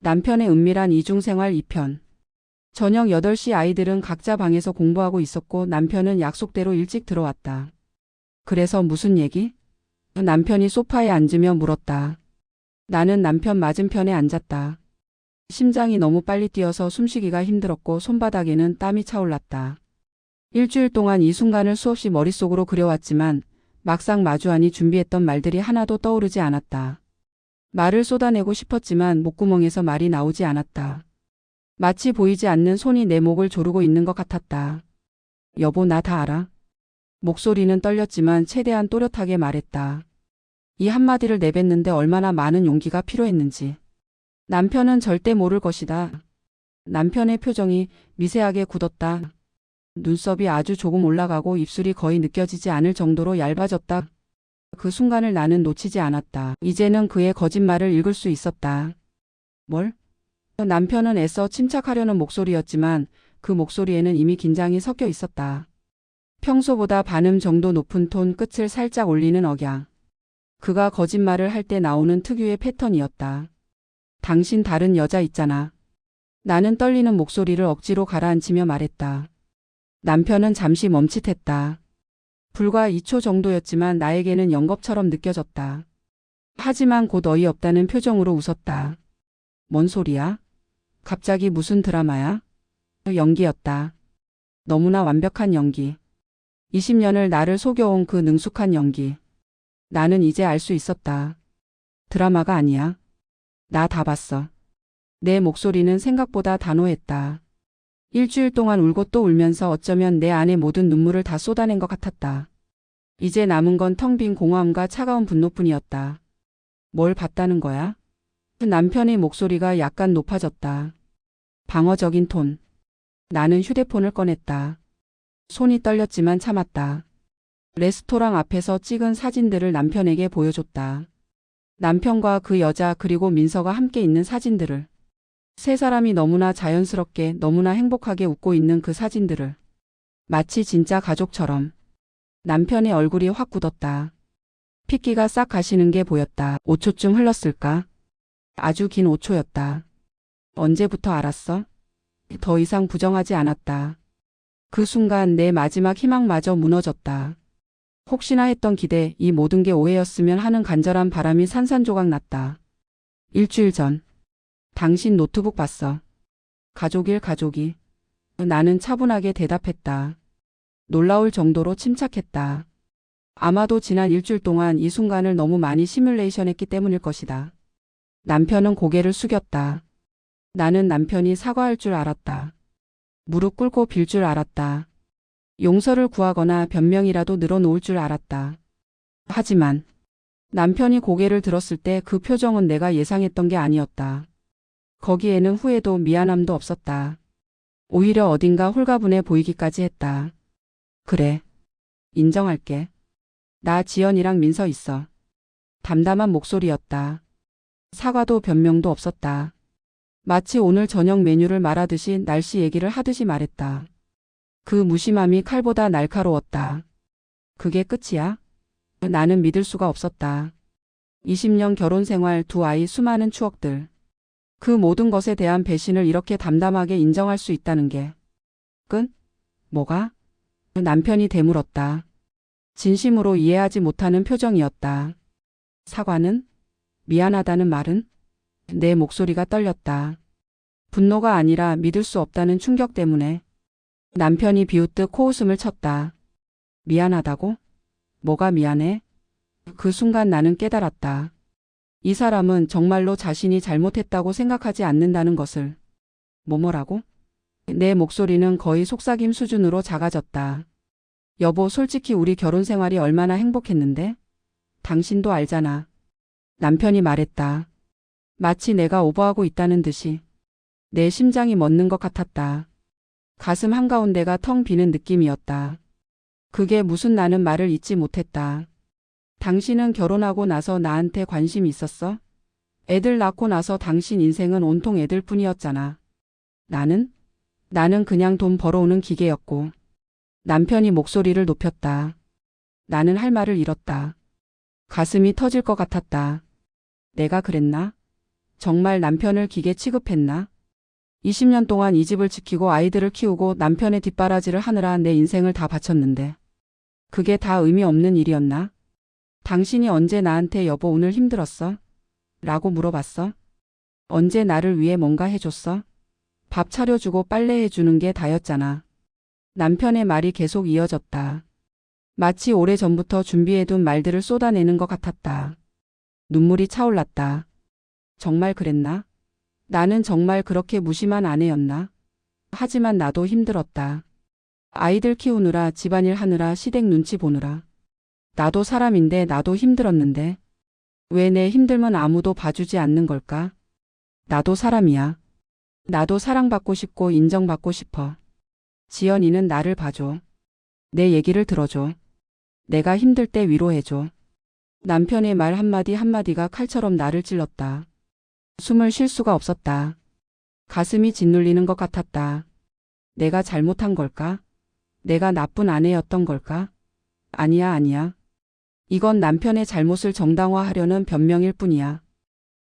남편의 은밀한 이중생활 2편. 저녁 8시 아이들은 각자 방에서 공부하고 있었고 남편은 약속대로 일찍 들어왔다. 그래서 무슨 얘기? 남편이 소파에 앉으며 물었다. 나는 남편 맞은편에 앉았다. 심장이 너무 빨리 뛰어서 숨쉬기가 힘들었고 손바닥에는 땀이 차올랐다. 일주일 동안 이 순간을 수없이 머릿속으로 그려왔지만 막상 마주하니 준비했던 말들이 하나도 떠오르지 않았다. 말을 쏟아내고 싶었지만 목구멍에서 말이 나오지 않았다. 마치 보이지 않는 손이 내 목을 조르고 있는 것 같았다. 여보, 나 다 알아. 목소리는 떨렸지만 최대한 또렷하게 말했다. 이 한마디를 내뱉는데 얼마나 많은 용기가 필요했는지. 남편은 절대 모를 것이다. 남편의 표정이 미세하게 굳었다. 눈썹이 아주 조금 올라가고 입술이 거의 느껴지지 않을 정도로 얇아졌다. 그 순간을 나는 놓치지 않았다. 이제는 그의 거짓말을 읽을 수 있었다. 뭘? 남편은 애써 침착하려는 목소리였지만 그 목소리에는 이미 긴장이 섞여 있었다. 평소보다 반음 정도 높은 톤, 끝을 살짝 올리는 억양. 그가 거짓말을 할 때 나오는 특유의 패턴이었다. 당신 다른 여자 있잖아. 나는 떨리는 목소리를 억지로 가라앉히며 말했다. 남편은 잠시 멈칫했다. 불과 2초 정도였지만 나에게는 연겁처럼 느껴졌다. 하지만 곧 어이없다는 표정으로 웃었다. 뭔 소리야? 갑자기 무슨 드라마야? 연기였다. 너무나 완벽한 연기. 20년을 나를 속여온 그 능숙한 연기. 나는 이제 알 수 있었다. 드라마가 아니야. 나 다 봤어. 내 목소리는 생각보다 단호했다. 일주일 동안 울고 또 울면서 어쩌면 내 안의 모든 눈물을 다 쏟아낸 것 같았다. 이제 남은 건 텅 빈 공허함과 차가운 분노뿐이었다. 뭘 봤다는 거야? 남편의 목소리가 약간 높아졌다. 방어적인 톤. 나는 휴대폰을 꺼냈다. 손이 떨렸지만 참았다. 레스토랑 앞에서 찍은 사진들을 남편에게 보여줬다. 남편과 그 여자 그리고 민서가 함께 있는 사진들을. 세 사람이 너무나 자연스럽게 너무나 행복하게 웃고 있는 그 사진들을. 마치 진짜 가족처럼. 남편의 얼굴이 확 굳었다. 핏기가 싹 가시는 게 보였다. 5초쯤 흘렀을까? 아주 긴 5초였다. 언제부터 알았어? 더 이상 부정하지 않았다. 그 순간 내 마지막 희망마저 무너졌다. 혹시나 했던 기대, 이 모든 게 오해였으면 하는 간절한 바람이 산산조각 났다. 일주일 전. 당신 노트북 봤어. 가족이. 나는 차분하게 대답했다. 놀라울 정도로 침착했다. 아마도 지난 일주일 동안 이 순간을 너무 많이 시뮬레이션했기 때문일 것이다. 남편은 고개를 숙였다. 나는 남편이 사과할 줄 알았다. 무릎 꿇고 빌 줄 알았다. 용서를 구하거나 변명이라도 늘어놓을 줄 알았다. 하지만 남편이 고개를 들었을 때 그 표정은 내가 예상했던 게 아니었다. 거기에는 후회도 미안함도 없었다. 오히려 어딘가 홀가분해 보이기까지 했다. 그래. 인정할게. 나 지연이랑 민서 있어. 담담한 목소리였다. 사과도 변명도 없었다. 마치 오늘 저녁 메뉴를 말하듯이 날씨 얘기를 하듯이 말했다. 그 무심함이 칼보다 날카로웠다. 그게 끝이야? 나는 믿을 수가 없었다. 20년 결혼 생활, 두 아이, 수많은 추억들. 그 모든 것에 대한 배신을 이렇게 담담하게 인정할 수 있다는 게. 끝? 뭐가? 남편이 되물었다. 진심으로 이해하지 못하는 표정이었다. 사과는? 미안하다는 말은? 내 목소리가 떨렸다. 분노가 아니라 믿을 수 없다는 충격 때문에. 남편이 비웃듯 코웃음을 쳤다. 미안하다고? 뭐가 미안해? 그 순간 나는 깨달았다. 이 사람은 정말로 자신이 잘못했다고 생각하지 않는다는 것을. 뭐라고? 내 목소리는 거의 속삭임 수준으로 작아졌다. 여보, 솔직히 우리 결혼 생활이 얼마나 행복했는데? 당신도 알잖아. 남편이 말했다. 마치 내가 오버하고 있다는 듯이. 내 심장이 멎는 것 같았다. 가슴 한가운데가 텅 비는 느낌이었다. 그게 무슨, 나는 말을 잇지 못했다. 당신은 결혼하고 나서 나한테 관심이 있었어? 애들 낳고 나서 당신 인생은 온통 애들 뿐이었잖아. 나는 그냥 돈 벌어오는 기계였고. 남편이 목소리를 높였다. 나는 할 말을 잃었다. 가슴이 터질 것 같았다. 내가 그랬나? 정말 남편을 기계 취급했나? 20년 동안 이 집을 지키고 아이들을 키우고 남편의 뒷바라지를 하느라 내 인생을 다 바쳤는데 그게 다 의미 없는 일이었나? 당신이 언제 나한테 여보 오늘 힘들었어? 라고 물어봤어? 언제 나를 위해 뭔가 해줬어? 밥 차려주고 빨래해주는 게 다였잖아. 남편의 말이 계속 이어졌다. 마치 오래전부터 준비해둔 말들을 쏟아내는 것 같았다. 눈물이 차올랐다. 정말 그랬나? 나는 정말 그렇게 무심한 아내였나? 하지만 나도 힘들었다. 아이들 키우느라 집안일 하느라 시댁 눈치 보느라. 나도 사람인데 나도 힘들었는데 왜 내 힘들면 아무도 봐주지 않는 걸까? 나도 사람이야. 나도 사랑받고 싶고 인정받고 싶어. 지연이는 나를 봐줘. 내 얘기를 들어줘. 내가 힘들 때 위로해줘. 남편의 말 한마디 한마디가 칼처럼 나를 찔렀다. 숨을 쉴 수가 없었다. 가슴이 짓눌리는 것 같았다. 내가 잘못한 걸까? 내가 나쁜 아내였던 걸까? 아니야, 아니야. 이건 남편의 잘못을 정당화하려는 변명일 뿐이야.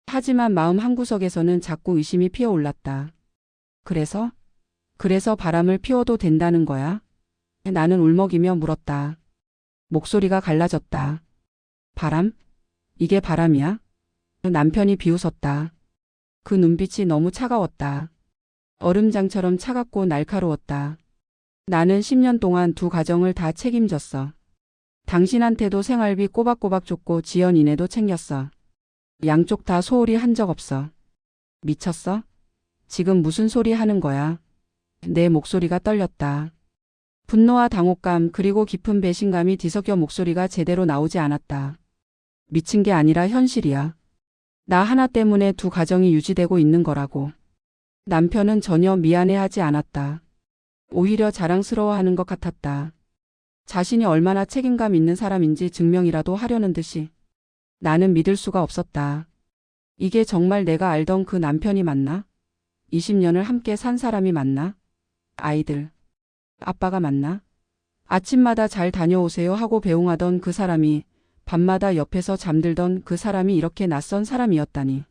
하지만 마음 한구석에서는 자꾸 의심이 피어올랐다. 그래서 바람을 피워도 된다는 거야? 나는 울먹이며 물었다. 목소리가 갈라졌다. 바람? 이게 바람이야? 남편이 비웃었다. 그 눈빛이 너무 차가웠다. 얼음장처럼 차갑고 날카로웠다. 나는 10년 동안 두 가정을 다 책임졌어. 당신한테도 생활비 꼬박꼬박 줬고 지연이네도 챙겼어. 양쪽 다 소홀히 한 적 없어. 미쳤어? 지금 무슨 소리 하는 거야? 내 목소리가 떨렸다. 분노와 당혹감 그리고 깊은 배신감이 뒤섞여 목소리가 제대로 나오지 않았다. 미친 게 아니라 현실이야. 나 하나 때문에 두 가정이 유지되고 있는 거라고. 남편은 전혀 미안해하지 않았다. 오히려 자랑스러워하는 것 같았다. 자신이 얼마나 책임감 있는 사람인지 증명이라도 하려는 듯이. 나는 믿을 수가 없었다. 이게 정말 내가 알던 그 남편이 맞나? 20년을 함께 산 사람이 맞나? 아이들, 아빠가 맞나? 아침마다 잘 다녀오세요 하고 배웅하던 그 사람이, 밤마다 옆에서 잠들던 그 사람이 이렇게 낯선 사람이었다니.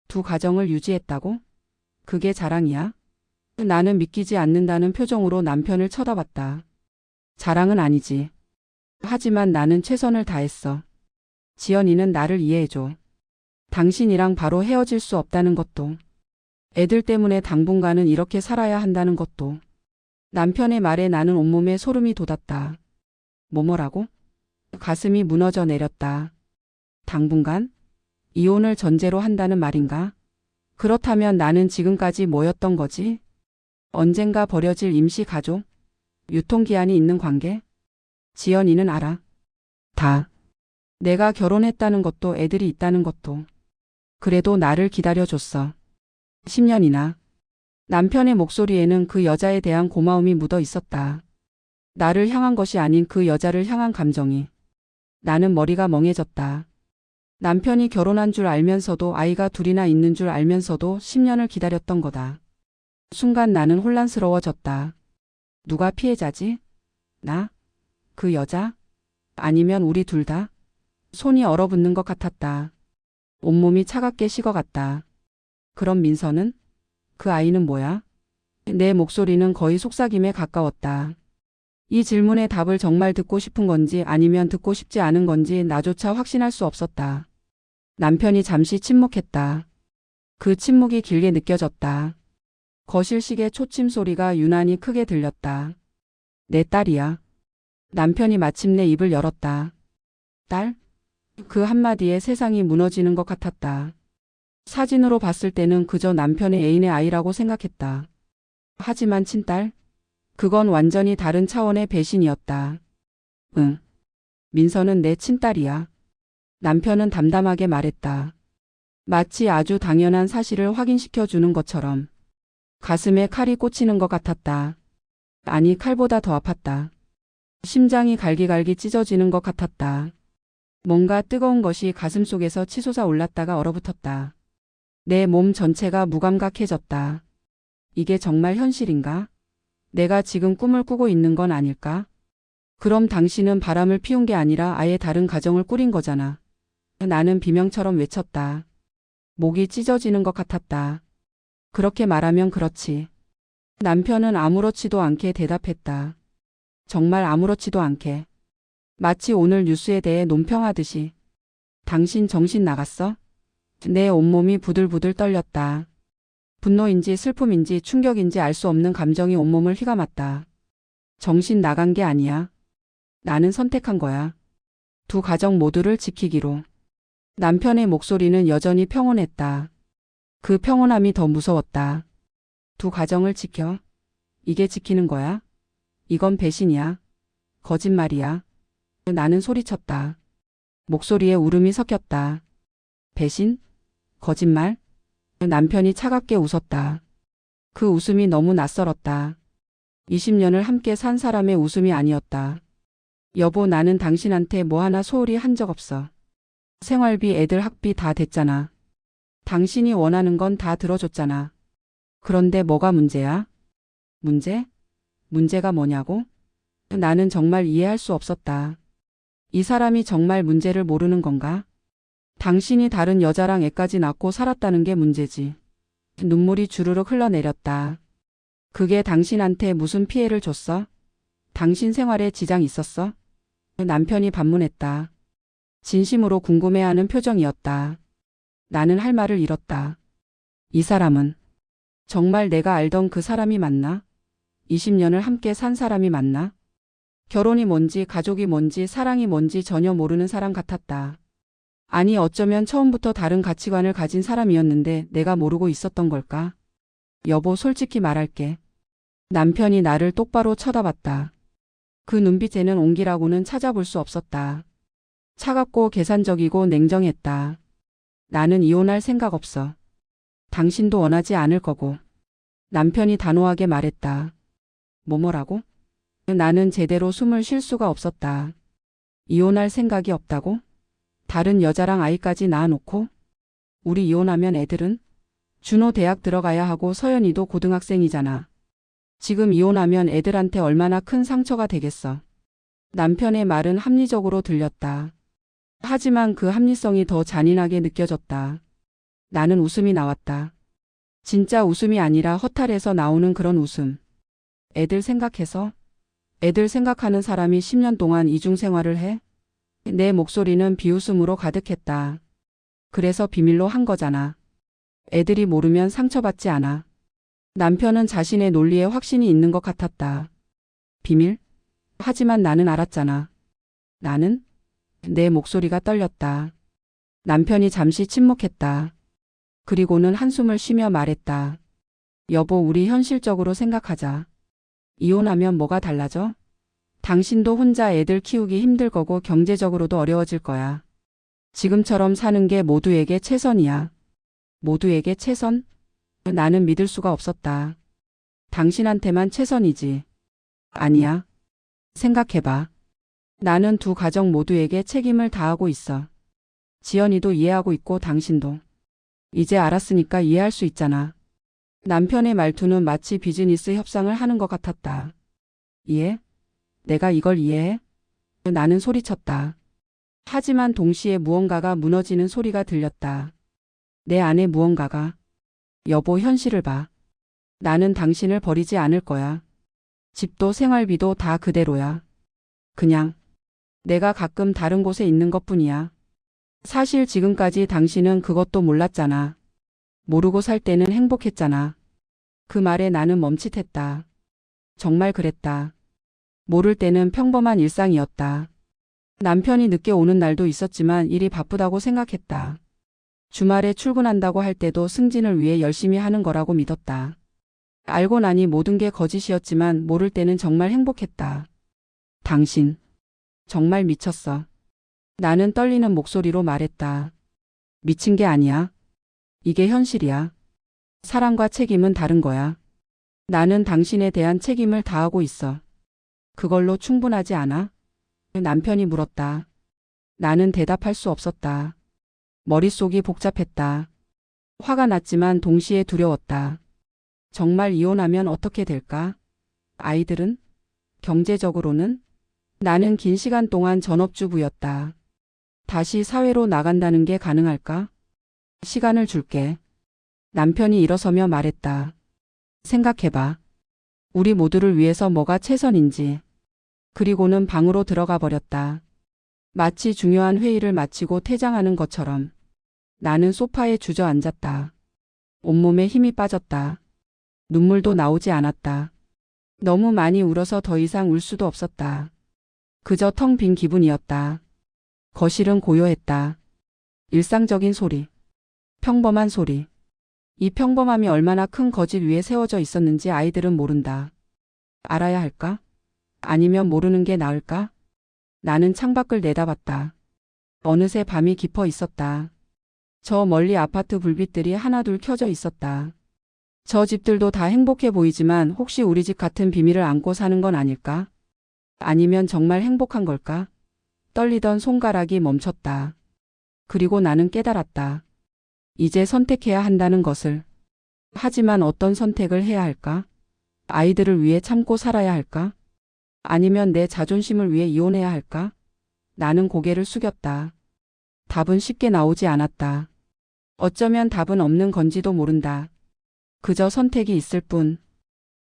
두 가정을 유지했다고? 그게 자랑이야? 나는 믿기지 않는다는 표정으로 남편을 쳐다봤다. 자랑은 아니지. 하지만 나는 최선을 다했어. 지연이는 나를 이해해줘. 당신이랑 바로 헤어질 수 없다는 것도. 애들 때문에 당분간은 이렇게 살아야 한다는 것도. 남편의 말에 나는 온몸에 소름이 돋았다. 뭐라고? 가슴이 무너져 내렸다. 당분간? 이혼을 전제로 한다는 말인가? 그렇다면 나는 지금까지 뭐였던 거지? 언젠가 버려질 임시 가족? 유통기한이 있는 관계? 지연이는 알아. 다. 내가 결혼했다는 것도 애들이 있다는 것도. 그래도 나를 기다려줬어. 10년이나. 남편의 목소리에는 그 여자에 대한 고마움이 묻어 있었다. 나를 향한 것이 아닌 그 여자를 향한 감정이. 나는 머리가 멍해졌다. 남편이 결혼한 줄 알면서도 아이가 둘이나 있는 줄 알면서도 10년을 기다렸던 거다. 순간 나는 혼란스러워졌다. 누가 피해자지? 나? 그 여자? 아니면 우리 둘 다? 손이 얼어붙는 것 같았다. 온몸이 차갑게 식어갔다. 그럼 민서는? 그 아이는 뭐야? 내 목소리는 거의 속삭임에 가까웠다. 이 질문의 답을 정말 듣고 싶은 건지 아니면 듣고 싶지 않은 건지 나조차 확신할 수 없었다. 남편이 잠시 침묵했다. 그 침묵이 길게 느껴졌다. 거실식의 초침 소리가 유난히 크게 들렸다. 내 딸이야. 남편이 마침내 입을 열었다. 딸? 그 한마디에 세상이 무너지는 것 같았다. 사진으로 봤을 때는 그저 남편의 애인의 아이라고 생각했다. 하지만 친딸? 그건 완전히 다른 차원의 배신이었다. 응. 민서는 내 친딸이야. 남편은 담담하게 말했다. 마치 아주 당연한 사실을 확인시켜 주는 것처럼. 가슴에 칼이 꽂히는 것 같았다. 아니, 칼보다 더 아팠다. 심장이 갈기갈기 찢어지는 것 같았다. 뭔가 뜨거운 것이 가슴속에서 치솟아 올랐다가 얼어붙었다. 내 몸 전체가 무감각해졌다. 이게 정말 현실인가? 내가 지금 꿈을 꾸고 있는 건 아닐까? 그럼 당신은 바람을 피운 게 아니라 아예 다른 가정을 꾸린 거잖아. 나는 비명처럼 외쳤다. 목이 찢어지는 것 같았다. 그렇게 말하면 그렇지. 남편은 아무렇지도 않게 대답했다. 정말 아무렇지도 않게. 마치 오늘 뉴스에 대해 논평하듯이. 당신 정신 나갔어? 내 온몸이 부들부들 떨렸다. 분노인지 슬픔인지 충격인지 알 수 없는 감정이 온몸을 휘감았다. 정신 나간 게 아니야. 나는 선택한 거야. 두 가정 모두를 지키기로. 남편의 목소리는 여전히 평온했다. 그 평온함이 더 무서웠다. 두 가정을 지켜. 이게 지키는 거야? 이건 배신이야. 거짓말이야. 나는 소리쳤다. 목소리에 울음이 섞였다. 배신? 거짓말? 남편이 차갑게 웃었다. 그 웃음이 너무 낯설었다. 20년을 함께 산 사람의 웃음이 아니었다. 여보, 나는 당신한테 뭐 하나 소홀히 한 적 없어. 생활비, 애들 학비 다 됐잖아. 당신이 원하는 건 다 들어줬잖아. 그런데 뭐가 문제야? 문제? 문제가 뭐냐고? 나는 정말 이해할 수 없었다. 이 사람이 정말 문제를 모르는 건가? 당신이 다른 여자랑 애까지 낳고 살았다는 게 문제지. 눈물이 주르륵 흘러내렸다. 그게 당신한테 무슨 피해를 줬어? 당신 생활에 지장 있었어? 남편이 반문했다. 진심으로 궁금해하는 표정이었다. 나는 할 말을 잃었다. 이 사람은 정말 내가 알던 그 사람이 맞나? 20년을 함께 산 사람이 맞나? 결혼이 뭔지 가족이 뭔지 사랑이 뭔지 전혀 모르는 사람 같았다. 아니, 어쩌면 처음부터 다른 가치관을 가진 사람이었는데 내가 모르고 있었던 걸까? 여보, 솔직히 말할게. 남편이 나를 똑바로 쳐다봤다. 그 눈빛에는 온기라고는 찾아볼 수 없었다. 차갑고 계산적이고 냉정했다. 나는 이혼할 생각 없어. 당신도 원하지 않을 거고. 남편이 단호하게 말했다. 뭐라고? 나는 제대로 숨을 쉴 수가 없었다. 이혼할 생각이 없다고? 다른 여자랑 아이까지 낳아놓고? 우리 이혼하면 애들은? 준호 대학 들어가야 하고 서연이도 고등학생이잖아. 지금 이혼하면 애들한테 얼마나 큰 상처가 되겠어. 남편의 말은 합리적으로 들렸다. 하지만 그 합리성이 더 잔인하게 느껴졌다. 나는 웃음이 나왔다. 진짜 웃음이 아니라 허탈해서 나오는 그런 웃음. 애들 생각해서? 애들 생각하는 사람이 10년 동안 이중 생활을 해? 내 목소리는 비웃음으로 가득했다. 그래서 비밀로 한 거잖아. 애들이 모르면 상처받지 않아. 남편은 자신의 논리에 확신이 있는 것 같았다. 비밀? 하지만 나는 알았잖아. 나는? 내 목소리가 떨렸다. 남편이 잠시 침묵했다. 그리고는 한숨을 쉬며 말했다. 여보, 우리 현실적으로 생각하자. 이혼하면 뭐가 달라져? 당신도 혼자 애들 키우기 힘들 거고 경제적으로도 어려워질 거야. 지금처럼 사는 게 모두에게 최선이야. 모두에게 최선? 나는 믿을 수가 없었다. 당신한테만 최선이지. 아니야. 생각해봐. 나는 두 가정 모두에게 책임을 다하고 있어. 지연이도 이해하고 있고 당신도. 이제 알았으니까 이해할 수 있잖아. 남편의 말투는 마치 비즈니스 협상을 하는 것 같았다. 이해? 내가 이걸 이해해? 나는 소리쳤다. 하지만 동시에 무언가가 무너지는 소리가 들렸다. 내 안에 무언가가. 여보, 현실을 봐. 나는 당신을 버리지 않을 거야. 집도 생활비도 다 그대로야. 그냥 내가 가끔 다른 곳에 있는 것뿐이야. 사실 지금까지 당신은 그것도 몰랐잖아. 모르고 살 때는 행복했잖아. 그 말에 나는 멈칫했다. 정말 그랬다. 모를 때는 평범한 일상이었다. 남편이 늦게 오는 날도 있었지만 일이 바쁘다고 생각했다. 주말에 출근한다고 할 때도 승진을 위해 열심히 하는 거라고 믿었다. 알고 나니 모든 게 거짓이었지만 모를 때는 정말 행복했다. 당신, 정말 미쳤어. 나는 떨리는 목소리로 말했다. 미친 게 아니야. 이게 현실이야. 사랑과 책임은 다른 거야. 나는 당신에 대한 책임을 다하고 있어. 그걸로 충분하지 않아? 남편이 물었다. 나는 대답할 수 없었다. 머릿속이 복잡했다. 화가 났지만 동시에 두려웠다. 정말 이혼하면 어떻게 될까? 아이들은? 경제적으로는? 나는 긴 시간 동안 전업주부였다. 다시 사회로 나간다는 게 가능할까? 시간을 줄게. 남편이 일어서며 말했다. 생각해봐. 우리 모두를 위해서 뭐가 최선인지. 그리고는 방으로 들어가 버렸다. 마치 중요한 회의를 마치고 퇴장하는 것처럼. 나는 소파에 주저앉았다. 온몸에 힘이 빠졌다. 눈물도 나오지 않았다. 너무 많이 울어서 더 이상 울 수도 없었다. 그저 텅 빈 기분이었다. 거실은 고요했다. 일상적인 소리. 평범한 소리. 이 평범함이 얼마나 큰 거짓 위에 세워져 있었는지 아이들은 모른다. 알아야 할까? 아니면 모르는 게 나을까? 나는 창밖을 내다봤다. 어느새 밤이 깊어 있었다. 저 멀리 아파트 불빛들이 하나둘 켜져 있었다. 저 집들도 다 행복해 보이지만 혹시 우리 집 같은 비밀을 안고 사는 건 아닐까? 아니면 정말 행복한 걸까? 떨리던 손가락이 멈췄다. 그리고 나는 깨달았다. 이제 선택해야 한다는 것을. 하지만 어떤 선택을 해야 할까? 아이들을 위해 참고 살아야 할까? 아니면 내 자존심을 위해 이혼해야 할까? 나는 고개를 숙였다. 답은 쉽게 나오지 않았다. 어쩌면 답은 없는 건지도 모른다. 그저 선택이 있을 뿐.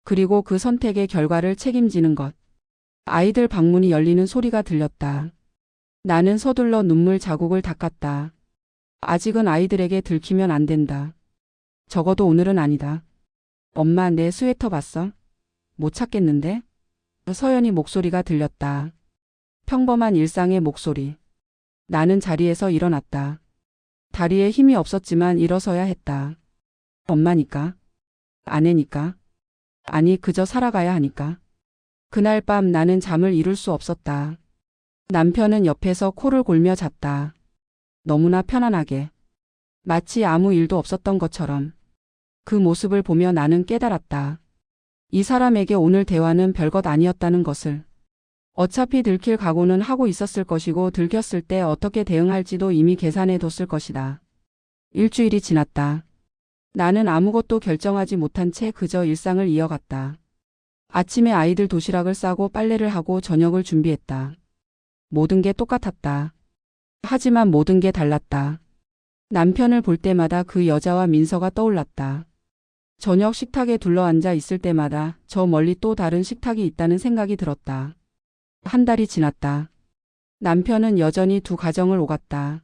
그리고 그 선택의 결과를 책임지는 것. 아이들 방문이 열리는 소리가 들렸다. 나는 서둘러 눈물 자국을 닦았다. 아직은 아이들에게 들키면 안 된다. 적어도 오늘은 아니다. 엄마, 내 스웨터 봤어? 못 찾겠는데? 서연이 목소리가 들렸다. 평범한 일상의 목소리. 나는 자리에서 일어났다. 다리에 힘이 없었지만 일어서야 했다. 엄마니까. 아내니까. 아니, 그저 살아가야 하니까. 그날 밤 나는 잠을 이룰 수 없었다. 남편은 옆에서 코를 골며 잤다. 너무나 편안하게. 마치 아무 일도 없었던 것처럼. 그 모습을 보며 나는 깨달았다. 이 사람에게 오늘 대화는 별것 아니었다는 것을. 어차피 들킬 각오는 하고 있었을 것이고 들켰을 때 어떻게 대응할지도 이미 계산해 뒀을 것이다. 일주일이 지났다. 나는 아무것도 결정하지 못한 채 그저 일상을 이어갔다. 아침에 아이들 도시락을 싸고 빨래를 하고 저녁을 준비했다. 모든 게 똑같았다. 하지만 모든 게 달랐다. 남편을 볼 때마다 그 여자와 민서가 떠올랐다. 저녁 식탁에 둘러앉아 있을 때마다 저 멀리 또 다른 식탁이 있다는 생각이 들었다. 한 달이 지났다. 남편은 여전히 두 가정을 오갔다.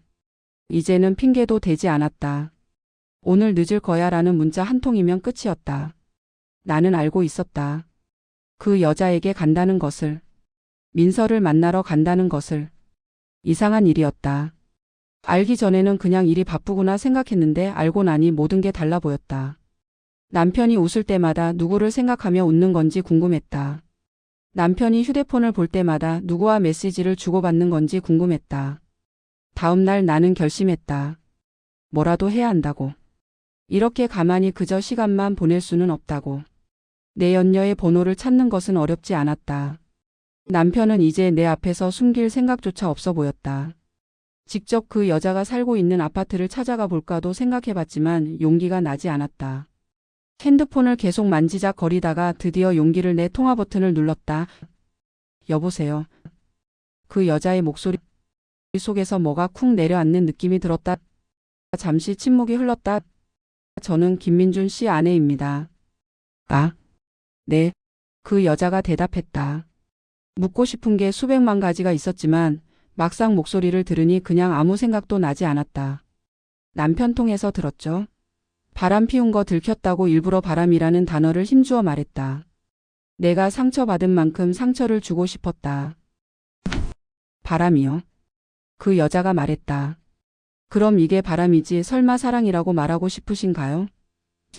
이제는 핑계도 되지 않았다. 오늘 늦을 거야 라는 문자 한 통이면 끝이었다. 나는 알고 있었다. 그 여자에게 간다는 것을. 민서를 만나러 간다는 것을. 이상한 일이었다. 알기 전에는 그냥 일이 바쁘구나 생각했는데 알고 나니 모든 게 달라 보였다. 남편이 웃을 때마다 누구를 생각하며 웃는 건지 궁금했다. 남편이 휴대폰을 볼 때마다 누구와 메시지를 주고받는 건지 궁금했다. 다음 날 나는 결심했다. 뭐라도 해야 한다고. 이렇게 가만히 그저 시간만 보낼 수는 없다고. 내 연녀의 번호를 찾는 것은 어렵지 않았다. 남편은 이제 내 앞에서 숨길 생각조차 없어 보였다. 직접 그 여자가 살고 있는 아파트를 찾아가 볼까도 생각해봤지만 용기가 나지 않았다. 핸드폰을 계속 만지작거리다가 드디어 용기를 내 통화 버튼을 눌렀다. 여보세요. 그 여자의 목소리 속에서 뭐가 쿵 내려앉는 느낌이 들었다. 잠시 침묵이 흘렀다. 저는 김민준 씨 아내입니다. 아, 네. 그 여자가 대답했다. 묻고 싶은 게 수백만 가지가 있었지만 막상 목소리를 들으니 그냥 아무 생각도 나지 않았다. 남편 통해서 들었죠. 바람 피운 거 들켰다고 일부러 바람이라는 단어를 힘주어 말했다. 내가 상처받은 만큼 상처를 주고 싶었다. 바람이요? 그 여자가 말했다. 그럼 이게 바람이지 설마 사랑이라고 말하고 싶으신가요?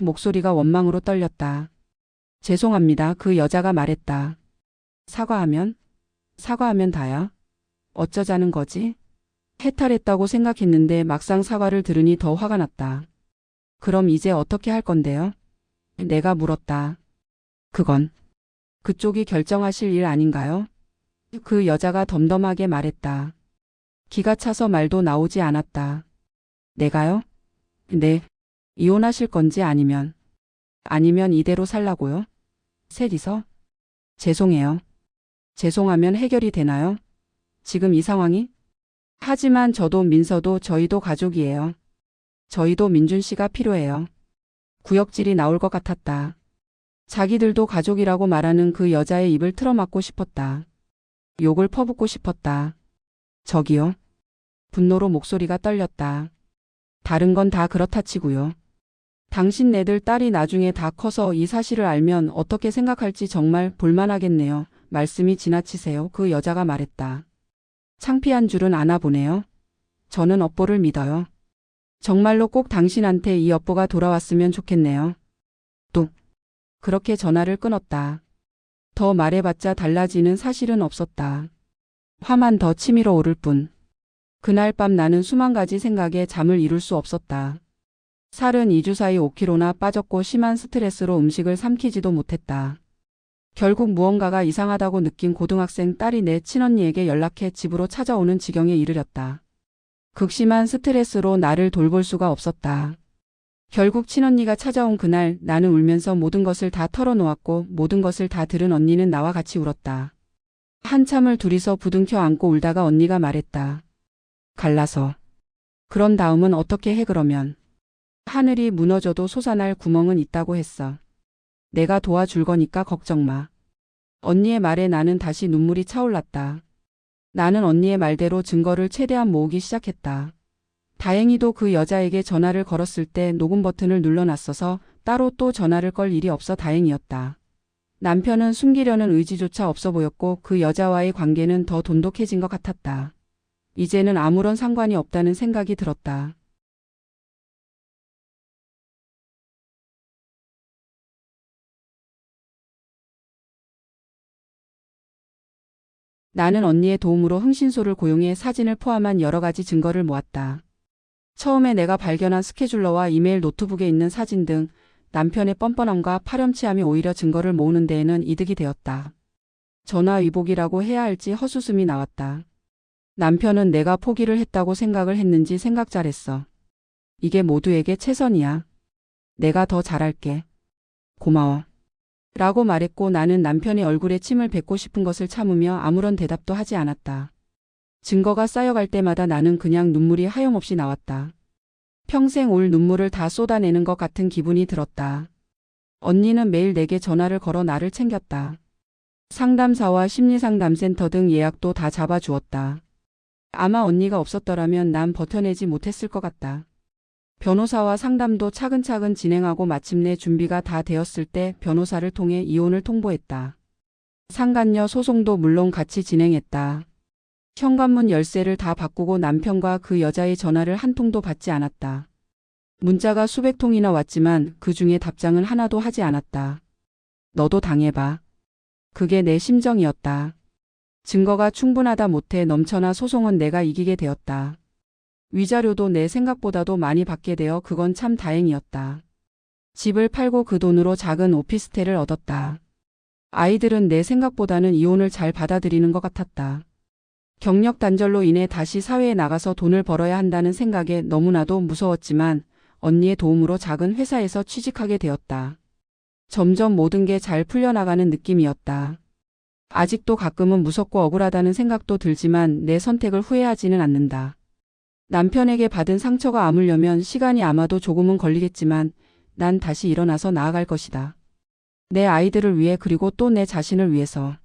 목소리가 원망으로 떨렸다. 죄송합니다. 그 여자가 말했다. 사과하면? 사과하면 다야? 어쩌자는 거지? 해탈했다고 생각했는데 막상 사과를 들으니 더 화가 났다. 그럼 이제 어떻게 할 건데요? 내가 물었다. 그건 그쪽이 결정하실 일 아닌가요? 그 여자가 덤덤하게 말했다. 기가 차서 말도 나오지 않았다. 내가요? 네. 이혼하실 건지 아니면 이대로 살라고요? 셋이서? 죄송해요. 죄송하면 해결이 되나요? 지금 이 상황이? 하지만 저도 민서도 저희도 가족이에요. 저희도 민준 씨가 필요해요. 구역질이 나올 것 같았다. 자기들도 가족이라고 말하는 그 여자의 입을 틀어막고 싶었다. 욕을 퍼붓고 싶었다. 저기요. 분노로 목소리가 떨렸다. 다른 건 다 그렇다 치고요. 당신네들 딸이 나중에 다 커서 이 사실을 알면 어떻게 생각할지 정말 볼만하겠네요. 말씀이 지나치세요. 그 여자가 말했다. 창피한 줄은 아나 보네요. 저는 업보를 믿어요. 정말로 꼭 당신한테 이 업보가 돌아왔으면 좋겠네요. 또 그렇게 전화를 끊었다. 더 말해봤자 달라지는 사실은 없었다. 화만 더 치밀어 오를 뿐. 그날 밤 나는 수만 가지 생각에 잠을 이룰 수 없었다. 살은 2주 사이 5kg나 빠졌고 심한 스트레스로 음식을 삼키지도 못했다. 결국 무언가가 이상하다고 느낀 고등학생 딸이 내 친언니에게 연락해 집으로 찾아오는 지경에 이르렀다. 극심한 스트레스로 나를 돌볼 수가 없었다. 결국 친언니가 찾아온 그날 나는 울면서 모든 것을 다 털어놓았고 모든 것을 다 들은 언니는 나와 같이 울었다. 한참을 둘이서 부둥켜 안고 울다가 언니가 말했다. 갈라서. 그런 다음은 어떻게 해 그러면. 하늘이 무너져도 솟아날 구멍은 있다고 했어. 내가 도와줄 거니까 걱정 마. 언니의 말에 나는 다시 눈물이 차올랐다. 나는 언니의 말대로 증거를 최대한 모으기 시작했다. 다행히도 그 여자에게 전화를 걸었을 때 녹음 버튼을 눌러놨어서 따로 또 전화를 걸 일이 없어 다행이었다. 남편은 숨기려는 의지조차 없어 보였고 그 여자와의 관계는 더 돈독해진 것 같았다. 이제는 아무런 상관이 없다는 생각이 들었다. 나는 언니의 도움으로 흥신소를 고용해 사진을 포함한 여러 가지 증거를 모았다. 처음에 내가 발견한 스케줄러와 이메일 노트북에 있는 사진 등 남편의 뻔뻔함과 파렴치함이 오히려 증거를 모으는 데에는 이득이 되었다. 전화위복이라고 해야 할지 헛웃음이 나왔다. 남편은 내가 포기를 했다고 생각을 했는지 생각 잘했어. 이게 모두에게 최선이야. 내가 더 잘할게. 고마워. 라고 말했고 나는 남편의 얼굴에 침을 뱉고 싶은 것을 참으며 아무런 대답도 하지 않았다. 증거가 쌓여갈 때마다 나는 그냥 눈물이 하염없이 나왔다. 평생 올 눈물을 다 쏟아내는 것 같은 기분이 들었다. 언니는 매일 내게 전화를 걸어 나를 챙겼다. 상담사와 심리상담센터 등 예약도 다 잡아주었다. 아마 언니가 없었더라면 난 버텨내지 못했을 것 같다. 변호사와 상담도 차근차근 진행하고 마침내 준비가 다 되었을 때 변호사를 통해 이혼을 통보했다. 상간녀 소송도 물론 같이 진행했다. 현관문 열쇠를 다 바꾸고 남편과 그 여자의 전화를 한 통도 받지 않았다. 문자가 수백 통이나 왔지만 그 중에 답장은 하나도 하지 않았다. 너도 당해봐. 그게 내 심정이었다. 증거가 충분하다 못해 넘쳐나 소송은 내가 이기게 되었다. 위자료도 내 생각보다도 많이 받게 되어 그건 참 다행이었다. 집을 팔고 그 돈으로 작은 오피스텔을 얻었다. 아이들은 내 생각보다는 이혼을 잘 받아들이는 것 같았다. 경력 단절로 인해 다시 사회에 나가서 돈을 벌어야 한다는 생각에 너무나도 무서웠지만 언니의 도움으로 작은 회사에서 취직하게 되었다. 점점 모든 게 잘 풀려나가는 느낌이었다. 아직도 가끔은 무섭고 억울하다는 생각도 들지만 내 선택을 후회하지는 않는다. 남편에게 받은 상처가 아물려면 시간이 아마도 조금은 걸리겠지만 난 다시 일어나서 나아갈 것이다. 내 아이들을 위해 그리고 또 내 자신을 위해서.